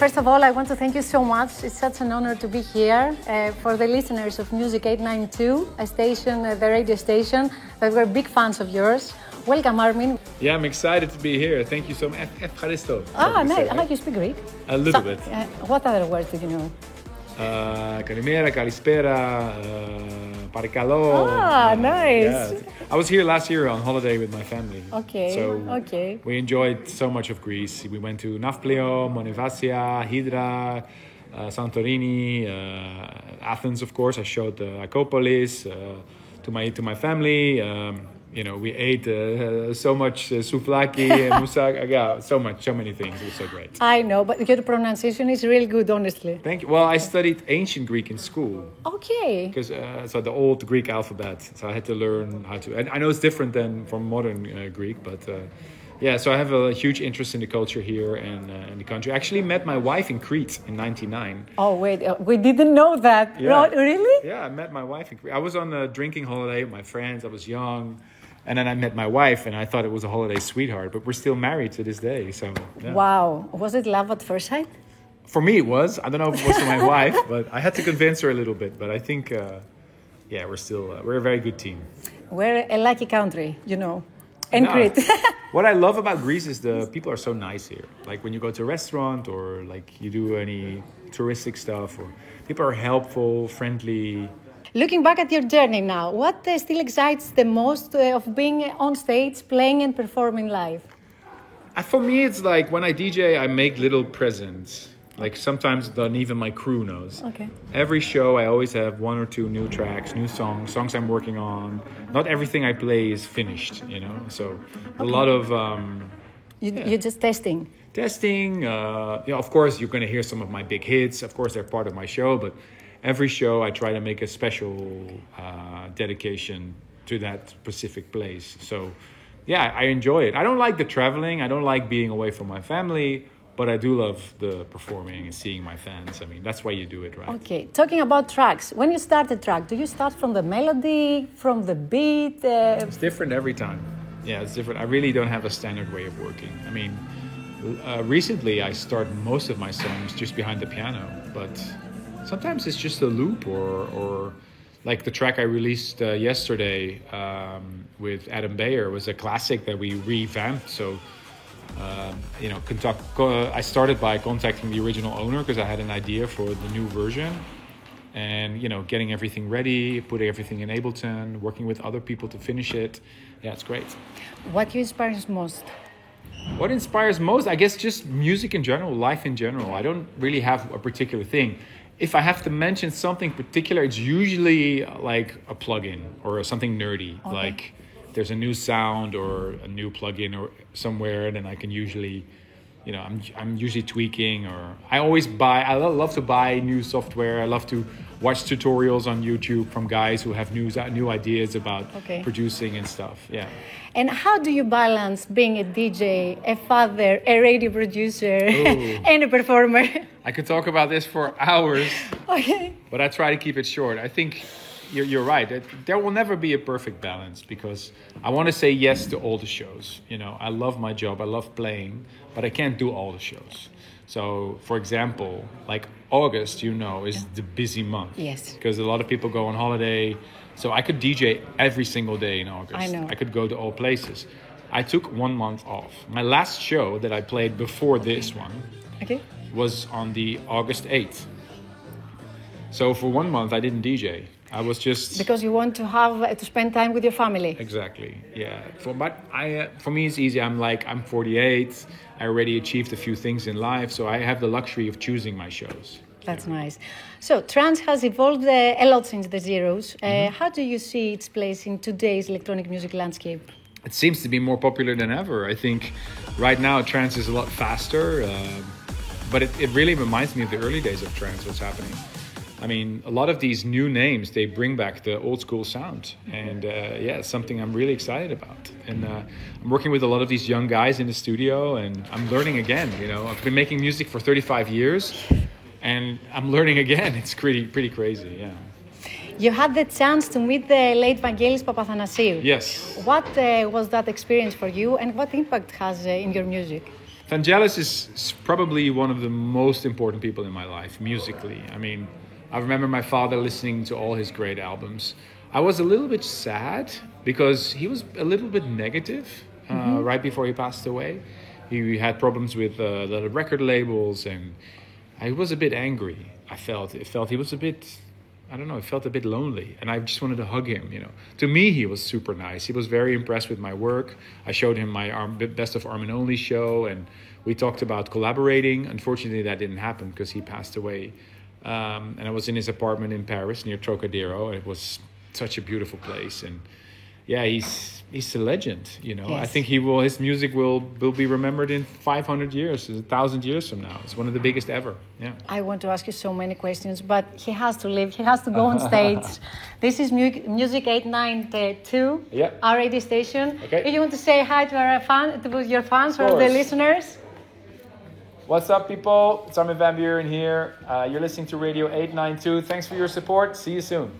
first of all, I want to thank you so much. It's such an honor to be here. For the listeners of Music 892, a station, the radio station, that we're big fans of yours. Welcome, Armin. Yeah, I'm excited to be here. Thank you so much. Ευχαριστώ. Nice. You speak Greek? A little bit. What other words do you know? Καλημέρα, καλησπέρα, παρακαλώ. Nice. Yeah. I was here last year on holiday with my family. Okay. We enjoyed so much of Greece. We went to Nafplio, Monevasia, Hydra, Santorini, Athens, of course. I showed Acropolis to my family. We ate so much souvlaki and moussaka. Yeah, so many things. It was so great. I know, but your pronunciation is really good, honestly. Thank you. Well, I studied ancient Greek in school. Okay. Because so the old Greek alphabet. So I had to learn how to. And I know it's different than from modern Greek, but so I have a huge interest in the culture here and in the country. I actually met my wife in Crete in '99. Oh wait, we didn't know that. Yeah. Really? Yeah, I met my wife in Crete. I was on a drinking holiday with my friends. I was young. And then I met my wife, and I thought it was a holiday sweetheart, but we're still married to this day. So yeah. Wow, was it love at first sight? For me, it was. I don't know if it was for my wife, but I had to convince her a little bit. But I think, we're a very good team. We're a lucky country, and Crete. What I love about Greece is the people are so nice here. Like when you go to a restaurant or like you do any touristic stuff, or people are helpful, friendly. Looking back at your journey now, what still excites the most of being on stage, playing and performing live? For me, it's like when I DJ, I make little presents. Like sometimes not even my crew knows. Okay. Every show, I always have one or two new tracks, new songs I'm working on. Not everything I play is finished, So a lot of... You're just testing? Testing. Of course, you're going to hear some of my big hits. Of course, they're part of my show, but... Every show, I try to make a special dedication to that specific place. So, I enjoy it. I don't like the traveling. I don't like being away from my family, but I do love the performing and seeing my fans. I mean, that's why you do it, right? Okay. Talking about tracks, when you start a track, do you start from the melody, from the beat? It's different every time. Yeah, it's different. I really don't have a standard way of working. I mean, recently I start most of my songs just behind the piano, but... Sometimes it's just a loop or like the track I released yesterday with Adam Beyer was a classic that we revamped. So, I started by contacting the original owner because I had an idea for the new version and, getting everything ready, putting everything in Ableton, working with other people to finish it. Yeah, it's great. What inspires most? What inspires most? I guess just music in general, life in general. I don't really have a particular thing. If I have to mention something particular, it's usually like a plugin or something nerdy. Okay. Like there's a new sound or a new plugin or somewhere, and then I can usually, I'm usually tweaking or I love to buy new software. I love to watch tutorials on YouTube from guys who have new ideas about producing and stuff. Yeah. And how do you balance being a DJ, a father, a radio producer, and a performer? I could talk about this for hours, okay. But I try to keep it short. I think you're right. There will never be a perfect balance because I want to say yes to all the shows. I love my job. I love playing, but I can't do all the shows. So, for example, like August, is the busy month. Yes. Because a lot of people go on holiday. So I could DJ every single day in August. I know. I could go to all places. I took 1 month off. My last show that I played before this one was on the August 8th. So for 1 month, I didn't DJ. I was just... Because you want to spend time with your family. Exactly, yeah. For me, it's easy. I'm 48. I already achieved a few things in life, so I have the luxury of choosing my shows. That's nice. So trance has evolved a lot since the zeros. How do you see its place in today's electronic music landscape? It seems to be more popular than ever. I think right now trance is a lot faster, but it really reminds me of the early days of trance, what's happening. I mean, a lot of these new names, they bring back the old school sound. And it's something I'm really excited about. And I'm working with a lot of these young guys in the studio and I'm learning again. I've been making music for 35 years and I'm learning again. It's pretty crazy, yeah. You had the chance to meet the late Vangelis Papathanasiou. Yes. What was that experience for you and what impact has in your music? Vangelis is probably one of the most important people in my life, musically. I mean, I remember my father listening to all his great albums. I was a little bit sad because he was a little bit negative right before he passed away. He had problems with the record labels, and I was a bit angry. I felt he was a bit, I don't know, I felt a bit lonely, and I just wanted to hug him, you know. To me, he was super nice. He was very impressed with my work. I showed him my Best of Armin Only show, and we talked about collaborating. Unfortunately, that didn't happen because he passed away. And I was in his apartment in Paris near Trocadero, and it was such a beautiful place. And yeah, he's a legend, you know. Yes. I think his music will be remembered in 500 years, 1,000 years from now. It's one of the biggest ever. Yeah. I want to ask you so many questions, but he has to leave. He has to go on stage. This is Music 892, our radio station. Okay. If you want to say hi to your fans or the listeners. What's up, people? It's Armin van Buuren here. You're listening to Radio 892. Thanks for your support. See you soon.